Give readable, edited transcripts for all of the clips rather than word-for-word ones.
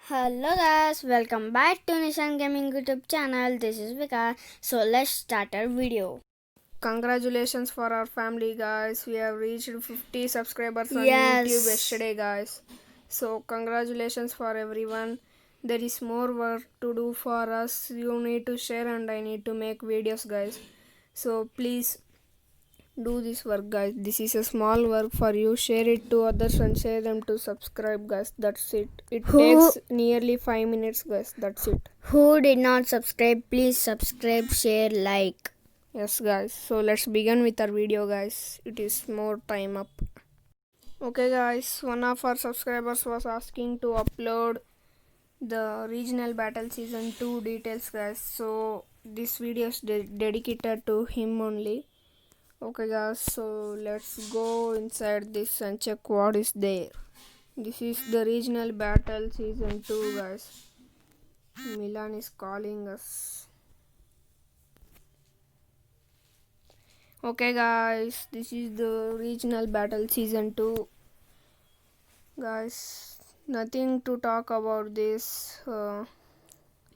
Hello guys, welcome back to Nishan Gaming YouTube channel. This is Vika. So let's start our video. Congratulations for our family, guys. We have reached 50 subscribers on Yes. YouTube yesterday, guys. So congratulations for everyone. There is more work to do for us. You need to share and I need to make videos, guys. So please do this work, guys. This is a small work for you. Share it to others and share them to subscribe, guys. That's it. It takes nearly 5 minutes, guys. That's it. Who did not subscribe, please subscribe, share, like. Yes, guys. So let's begin with our video, guys. It is more time up. Okay, guys. One of our subscribers was asking to upload the regional battle season 2 details, guys. So this video is dedicated to him only. Okay, guys. So let's go inside this and check what is there. This is the regional battle season 2, guys. Milan is calling us. Okay, guys, this is the regional battle season 2. Guys, nothing to talk about this. I'm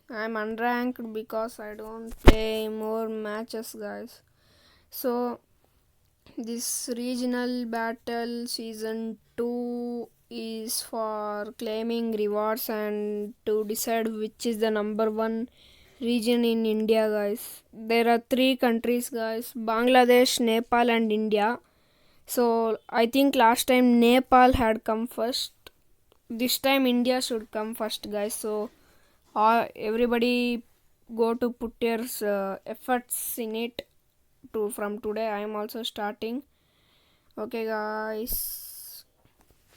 unranked because I don't play more matches, guys. So this regional battle season 2 is for claiming rewards and to decide which is the number one region in India, guys. There are three countries, guys: Bangladesh, Nepal, and India. So I think last time Nepal had come first. This time India should come first, guys. So everybody go to put your efforts in it. To from today, I am also starting. Okay, guys.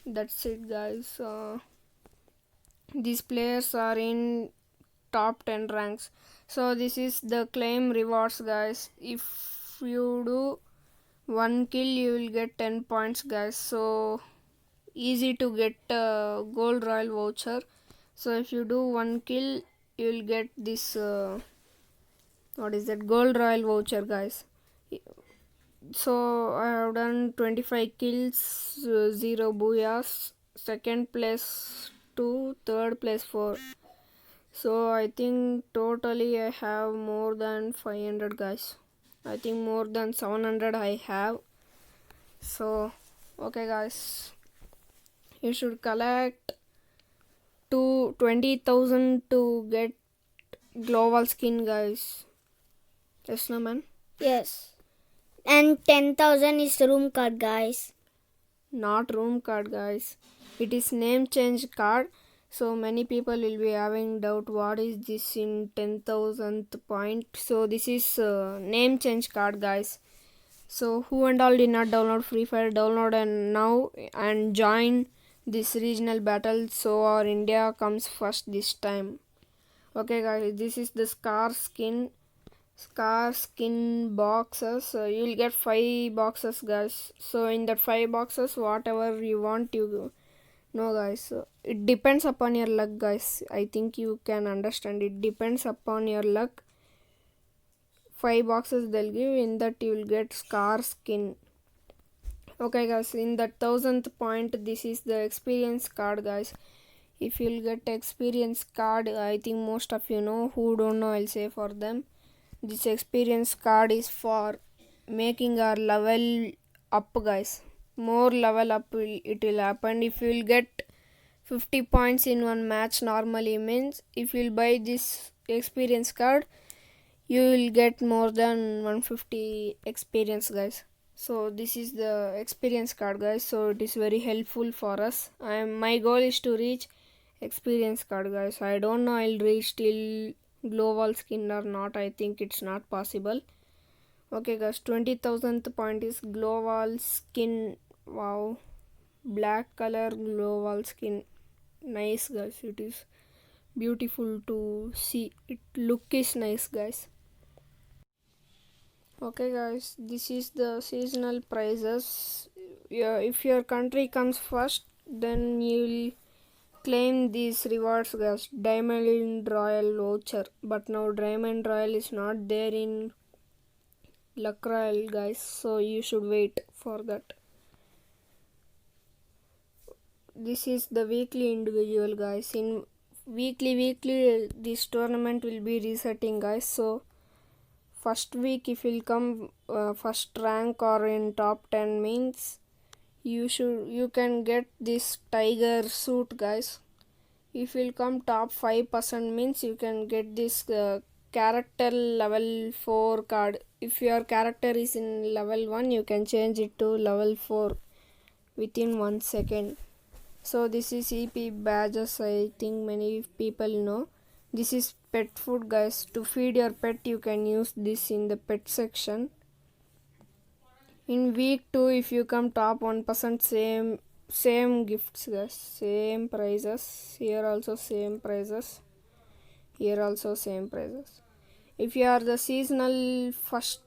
That's it, guys. These players are in top 10 ranks. So this is the claim rewards, guys. If you do one kill, you will get 10 points, guys. So easy to get a gold royal voucher. So if you do one kill, you will get this what is that, gold royal voucher, guys. So I have done 25 kills, 0 booyahs, second place 2, third place 4. So I think totally I have more than 500, guys. I think more than 700 I have. So okay, guys, you should collect to 20,000 to get global skin, guys. Yes, no, man? Yes. And 10,000 is room card, guys. Not room card, guys. It is name change card. So many people will be having doubt what is this in 10,000th point. So this is name change card, guys. So who and all did not download Free Fire, download and now and join this regional battle so our India comes first this time. Okay, guys, this is the scar skin boxes. You'll get 5 boxes, guys. So in that 5 boxes, whatever you want, you know, guys. It depends upon your luck, guys. I think you can understand. It depends upon your luck. 5 boxes they'll give. In that you will get scar skin. Okay, guys, in the 1000th point, this is the experience card, guys. If you'll get experience card, I think most of you know. Who don't know, I'll say for them. This experience card is for making our level up, guys. More level up it will happen if you'll get 50 points in one match. Normally means if you'll buy this experience card, you will get more than 150 experience, guys. So this is the experience card, guys. So it is very helpful for us. My goal is to reach experience card, guys. I don't know I'll reach till global skin or not. I think it's not possible. Okay, guys, 20,000th point is global skin. Wow, black color global skin. Nice, guys. It is beautiful to see. It look is nice, guys. Okay, guys, this is the seasonal prices. Yeah, if your country comes first, then you'll claim these rewards, guys. Diamond Royal voucher, but now Diamond Royal is not there in Luck Royal, guys. So you should wait for that. This is the weekly individual, guys. In weekly this tournament will be resetting, guys. So first week if you'll come first rank or in top 10 means you can get this tiger suit, guys. If you'll come top 5% means you can get this character level 4 card. If your character is in level 1, you can change it to level 4 within 1 second. So this is EP badges, I think many people know. This is pet food, guys. To feed your pet you can use this in the pet section. In week 2 if you come top 1%, same gifts, guys, same prices. Here also same prices, here also same prices. If you are the seasonal first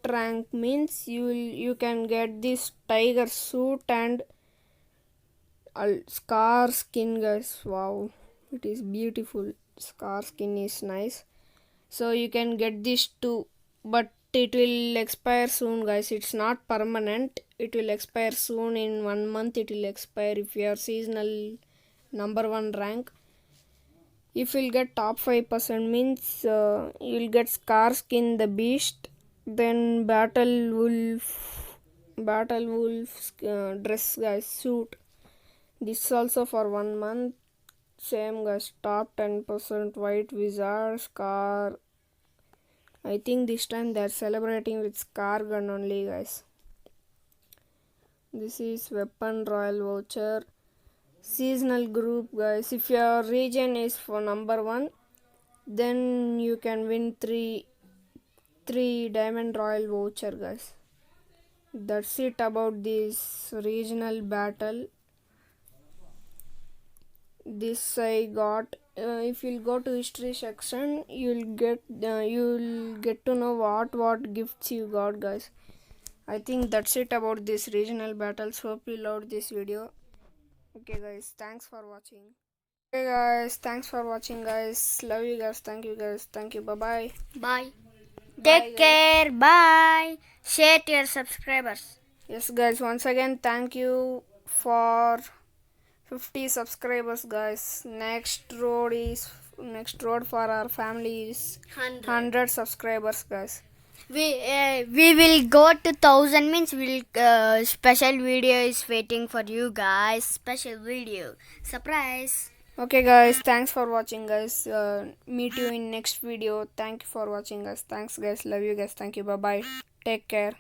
rank means you can get this tiger suit and scar skin, guys. Wow, it is beautiful. Scar skin is nice, so you can get this too, but it will expire soon, guys. It's not permanent, it will expire soon. In 1 month it will expire if you are seasonal number 1 rank. If you'll get top 5% means you'll get scar skin the beast, then battle wolf dress, guys, suit. This also for 1 month. Same, guys. Top 10% white wizard scar. I think this time they're celebrating with scar gun only, guys. This is weapon royal voucher. Seasonal group, guys. If your region is for number 1, then you can win 3 diamond royal voucher, guys. That's it about this regional battle. This I got. If you'll go to history section, you'll get to know what gifts you got, guys. I think that's it about this regional battles. Hope you loved this video. Okay, guys, thanks for watching. Okay, guys, thanks for watching, guys. Love you guys. Thank you, guys. Thank you. Bye. Bye. Take care. Bye. Share to your subscribers. Yes, guys, once again thank you for 50 subscribers, guys. Next road for our family is 100 subscribers, guys. We will go to 1000 means special video is waiting for you guys. Special video surprise. Okay, guys, thanks for watching, guys. Meet you in next video. Thank you for watching, guys. Thanks, guys. Love you guys. Thank you. Bye bye. Take care.